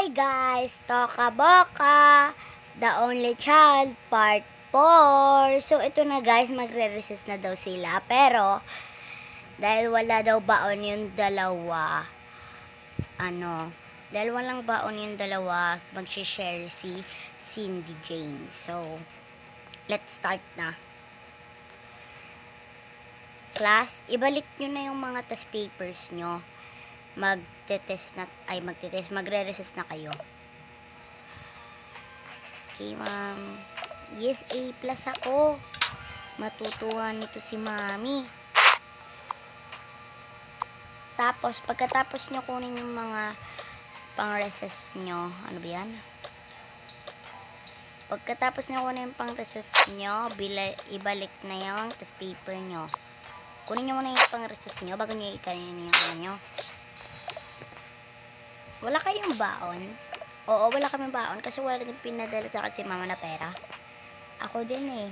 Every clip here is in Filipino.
Hi guys! Toka Boka, The Only Child, Part 4. So, ito na guys, magre-recess na daw sila. Pero, dahil wala daw baon yung dalawa, dahil walang baon yung dalawa, mag-share si Cindy Jane. So, let's start na. Class, ibalik nyo na yung mga test papers nyo. Magre-recess na kayo. Okay, ma'am. Yes, A+ ako. Matutuwa nito si mami. Tapos, pagkatapos nyo kunin yung mga pang-recess nyo, ano ba yan? Pagkatapos nyo kunin yung pang-recess nyo, ibalik na yung test paper nyo. Kunin nyo muna yung pang-recess nyo bago nyo ikanin yung ano nyo. Wala kayong baon? Oo, wala kaming baon kasi wala din pinadala sa akin si mama na pera. Ako din eh.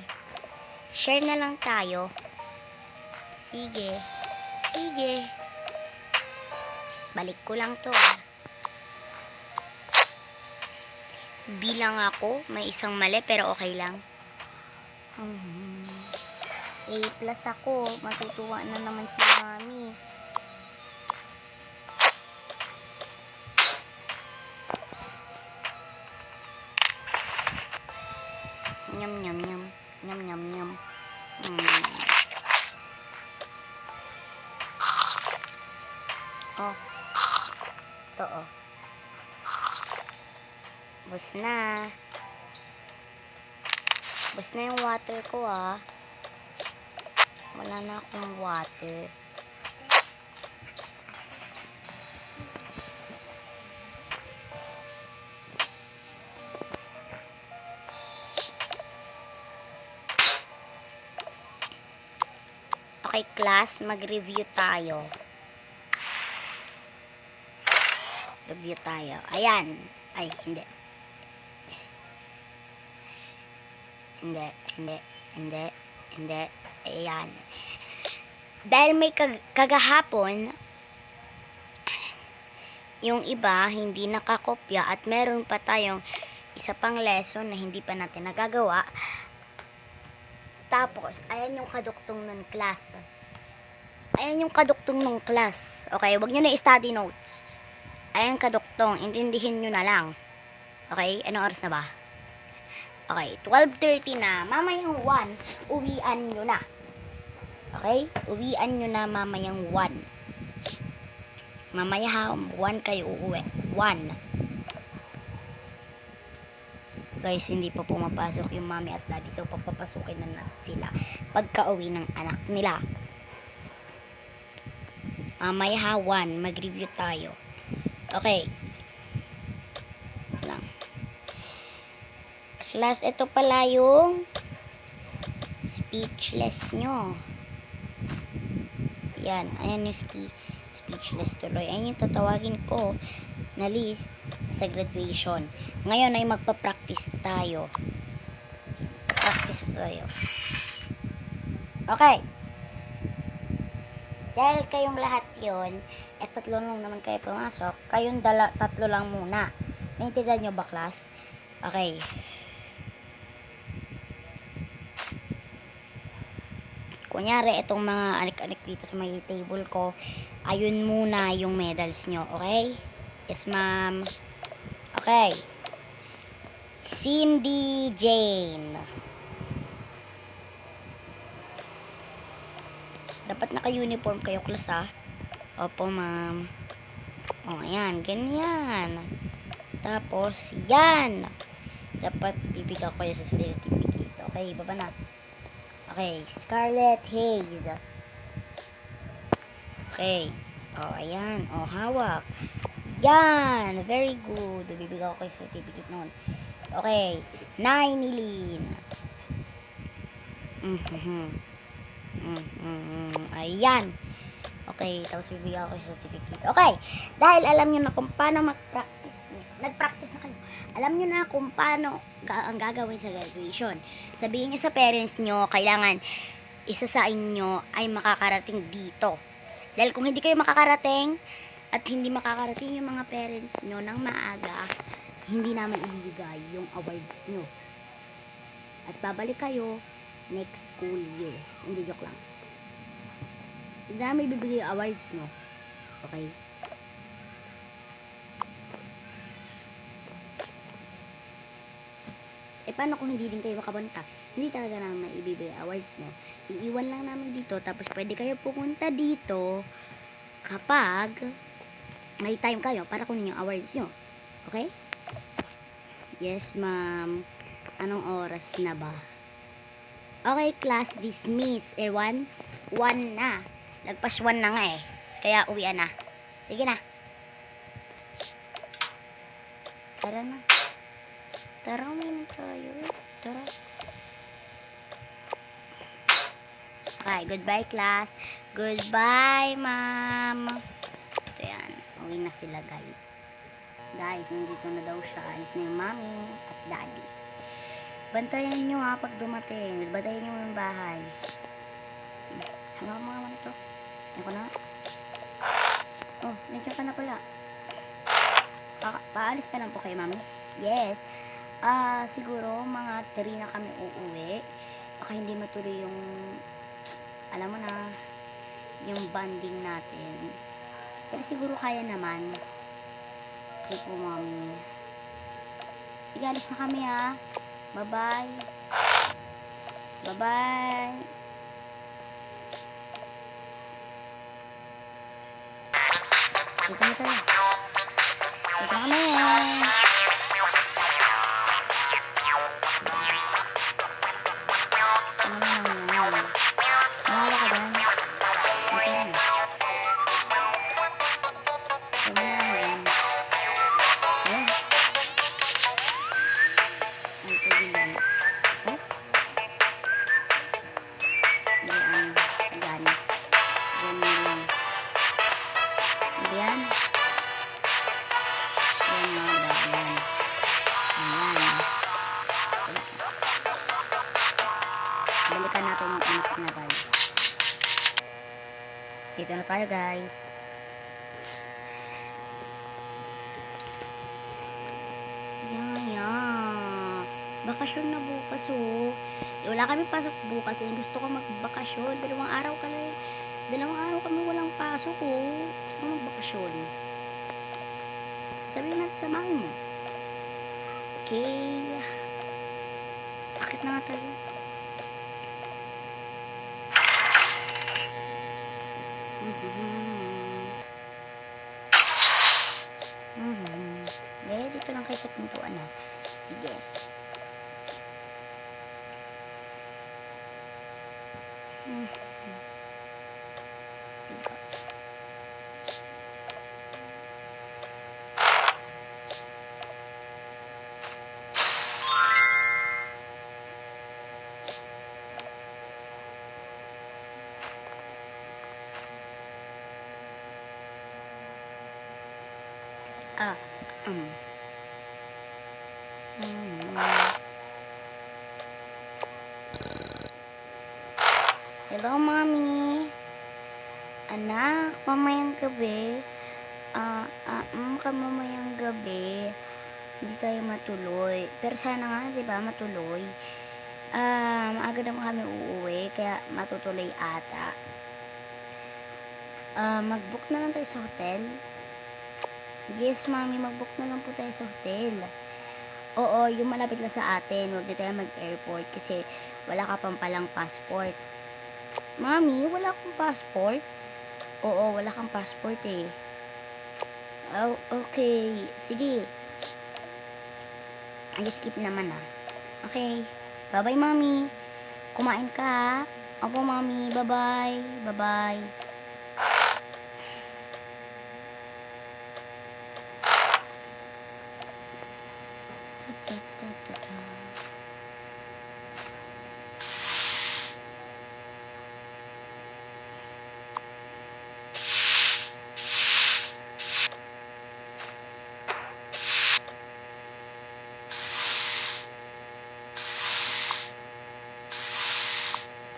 Share na lang tayo. Sige. Sige. Balik ko lang to. Bilang ako, may isang mali pero okay lang. A+ ako. Matutuwa na naman si mami. Nyam nyam nyam. Nyam nyam nyam. Oh. Ito oh. Bus na. Bus na yung water ko ah. Wala na akong water. Okay, class, mag-review tayo. Review tayo. Ayan. Ay, hindi. Hindi. Ayan. Dahil may kagahapon, yung iba hindi nakakopya at meron pa tayong isa pang lesson na hindi pa natin nagagawa. Tapos, ayan yung kaduktong ng class. Ayan yung kaduktong ng class. Okay, wag nyo na i-study notes. Ayan kaduktong, intindihin nyo na lang. Okay, anong oras na ba? Okay, 12:30 na. Mamayang 1, uwian nyo na. Okay, uwian nyo na mamayang 1. Mamaya 1 kayo uuwi. 1. Guys, hindi pa pumapasok yung mami at daddy. So, papapasukin na sila pagka-uwi ng anak nila. Mamaya 1, mag-review tayo. Okay. Lang. Class, ito pala yung speechless nyo. Yan. Ayan yung speechless tuloy. Ayan yung tatawagin ko na list sa graduation. Ngayon ay magpa-practice tayo. Practice tayo. Okay. Dahil kayong lahat yon, tatlo lang naman kayo pumasok, kayong tatlo lang muna. Naintindihan nyo ba, class? Okay. Kunyari, itong mga anik-anik dito sa may table ko, ayun muna yung medals nyo. Okay? Yes, ma'am. Okay. Cindy Jane. Dapat naka-uniform kayo, class, ha? Opo, ma'am. O, ayan. Ganyan. Tapos, yan. Dapat bibigyan ko yan sa certificate. Okay, baba na. Okay, Scarlett Hayes. Okay. O, ayan. O, hawak. Yan. Very good. Bibigyan ko yung certificate nun. Okay. Nainilin. Ayan. Okay, tapos bibigyan ko yung certificate. Okay. Dahil alam nyo na kung paano mag-practice. Nag-practice na kayo. Alam nyo na kung paano ang gagawin sa graduation. Sabihin nyo sa parents nyo, kailangan isa sa inyo ay makakarating dito. Dahil kung hindi kayo makakarating, at hindi makakarating yung mga parents nyo ng maaga, hindi namin ibibigay yung awards nyo. At babalik kayo next school year. Hindi, joke lang. Hindi namin ibibigay yung awards nyo. Okay? Paano kung hindi din kayo makabanta? Hindi talaga namin maibibigay awards nyo. Iiwan lang namin dito, tapos pwede kayo pumunta dito kapag may time kayo para kunin yung awards nyo. Okay? Yes, ma'am. Anong oras na ba? Okay, class dismiss. 1 na. Lagpas 1 na nga eh. Kaya uwian na. Sige na. Tara na. Tara, uwi na tayo. Tara. Okay, goodbye class. Goodbye, ma'am. Ito yan. Uwi na sila, guys. Guys, nandito na daw siya. Alis na yung mami at daddy. Bantayan nyo ha pag dumating. Bantayan nyo yung bahay. Hanga mga naman ito. Yan ko na. Oh, nandiyan ka na pala. Paalis pa lang po kayo, mami. Yes. Siguro mga 3 na kami uuwi. Baka hindi matuloy yung, alam mo na, yung bonding natin. Pero siguro kaya naman. Okay po, mami. Sige, alis na kami ha. Bye-bye. Bye-bye. Dito na tayo. Dito kami. Mahala ka dyan. Balikan natin yung anak na, guys. Dito na tayo, guys. Bakasyon na bukas, oh. Wala kami pasok bukas, eh. Gusto ko magbakasyon. Dalawang araw kami walang pasok, oh. Gusto ko magbakasyon. Sabihin natin sa mami mo. Okay. Bakit na nga tayo? Dito lang kayo sa pintuan, ha. Sige. Hello, Mommy. Anak, mamayang gabi. Mamayang gabi. Hindi tayo matuloy. Pero sana nga, di ba, matuloy. Maaga naman kami uuwi, kaya matutuloy ata. Mag-book na lang tayo sa hotel. Yes, Mami, mag-book na lang po tayo sa hotel. Oo, yung malapit lang sa atin. Huwag na tayo mag-airport kasi wala ka pang palang passport. Mami, wala akong passport? Oo, wala kang passport eh. Oh, okay. Sige. Ay, skip naman ah. Okay. Bye-bye, Mami. Kumain ka. Opo, Mami. Bye-bye. Bye-bye.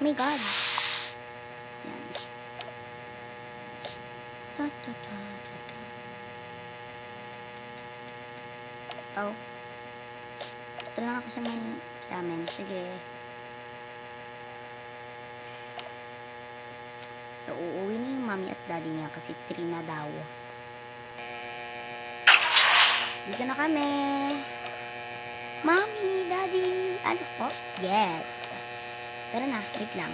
Oh my God. Yan. Oh. Ito lang ako sa amin. Sige. So, uuwi na yung mommy at daddy niya kasi 3 na daw. Dito na kami. Mommy, daddy, alis po? Yes. Tara na, wait lang.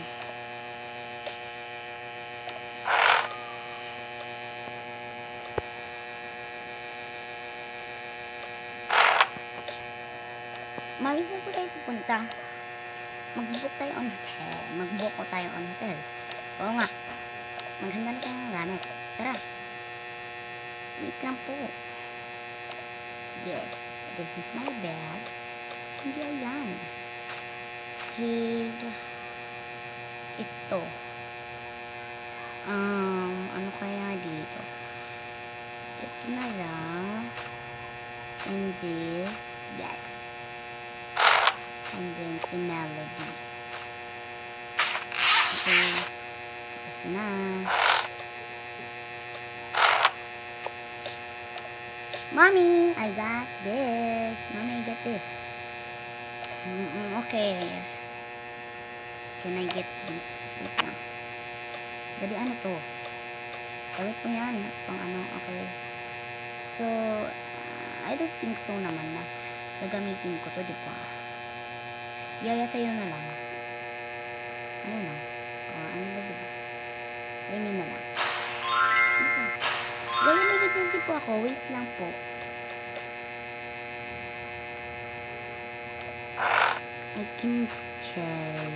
Mommy, saan po tayo pupunta? Mag-book tayo on hotel. Mag-book ko tayo on hotel. Oo nga. Maghanda na tayo ng gamit. Tara. Wait lang po. Yes. This is my bag. Hindi ayan. Okay. Ito. Ano kaya dito? Ito na lang. And this. Yes. And then si Melody. Okay. Tapos na. Mommy, I got this. Mommy, I got this. Okay. Can I get this? Wait lang. Dali, ano to? Gawin mo yan. Pang ano, okay. So, I don't think so naman na gagamitin ko to, di ba? Yaya sa'yo na lang. Ano na? Ano ba, di ba? Sa inyo na lang. Okay. Yaya, may gagawin po ako. Wait lang po. I can check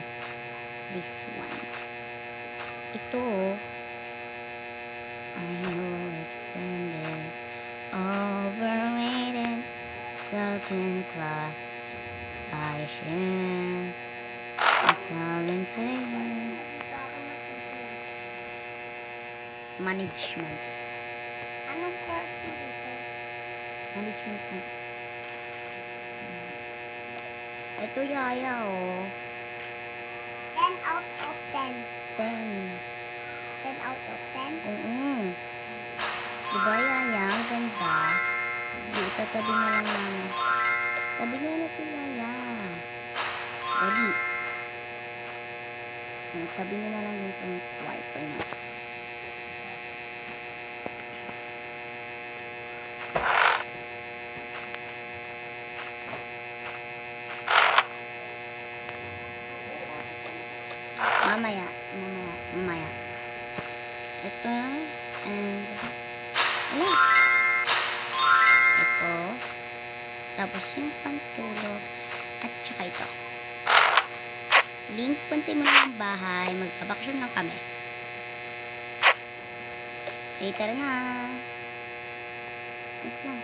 this one. Ito, I know extended, overrated, second class, fashion, Italian flavor, management. Anong course mo dito? Management na. Ito, Yaya, oh. 10 out of 10. 10. 10 out of 10? Oo. Diba, Yaya? Ang ganda. Di, itatabi na lang namin. Tabi niya na si Yaya. Dali. Tabi niya na lang din sa kwarto niya. Mamaya. Ito, and, ano? Ito, tapos yung pantulog, at saka ito. Link, punti mo na ng bahay, magpabaksyon lang kami. Okay, tara na. Wait lang.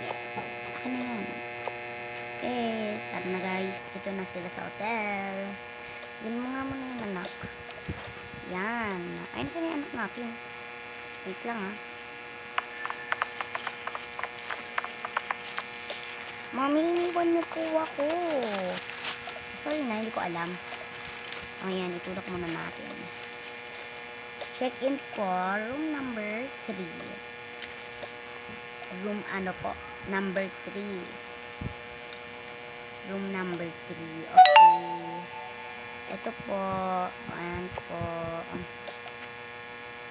Yeah, akin na yun. Okay, tara na guys. Ito na sila sa hotel. Din mo nga muna yung anak. Yan. Ayun saan yung anak natin. Wait lang ha. Mami, iniwan niyo po ako. Sorry na, hindi ko alam. Ayan, itulak muna natin. Check-in po, room number 3. Room ano po? Number 3. Room number 3. Okay. Ito po. Ayan po.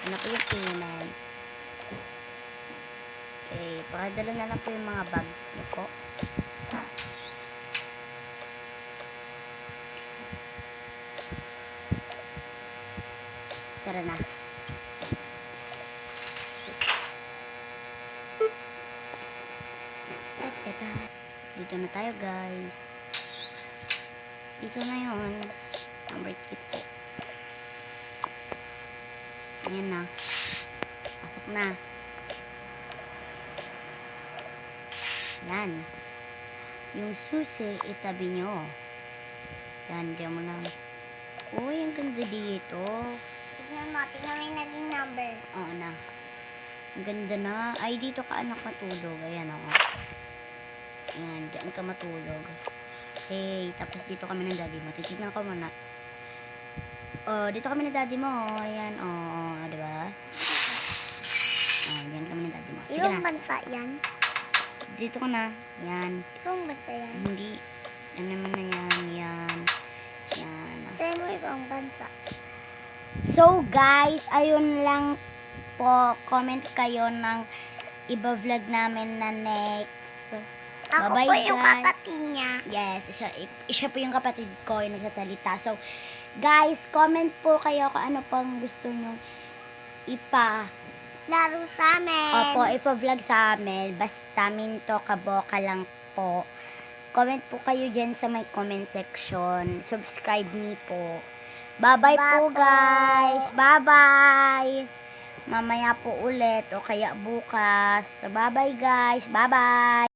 Ano po yung payment? Okay. Pakadala na lang po yung mga bags niyo po. Tara na. Dito na tayo guys. Dito na yun. Number 8. Ayan na. Pasok na. Yan. Yung susi, itabi nyo. Yan, diyan mo lang. Uy, ang ganda dito. Tignan mo may naging number. Oo na. Ang ganda na. Ay, dito ka anak matulog. Ayan o. Ayan, diyan ka matulog. Okay, tapos dito kami ng daddy mo. Titignan ko muna. Oh, dito kami ng daddy mo. Ayan, oh, diba? Oh, diyan kami ng daddy mo. Sige Ibang na. bansa yan? Dito ko na. Yan. Ibang bansa yan. Hindi. Ano naman na yan. Yan. Yan. Sa'yo mo ibang bansa. So, guys, ayun lang po. Comment kayo ng iba-vlog namin na next. Ako Bye-bye, po yung guys. kapatid niya. Yes, siya po yung kapatid ko yung nagsasalita. So, guys, comment po kayo kung ano pang gusto nyo Laro sa amin. ipa-vlog sa amin. Basta Minto Kaboka lang po. Comment po kayo dyan sa may comment section. Subscribe me po. Bye-bye po, Bye po. guys. Bye-bye. Mamaya po ulit o kaya bukas. So, bye-bye, guys. Bye-bye.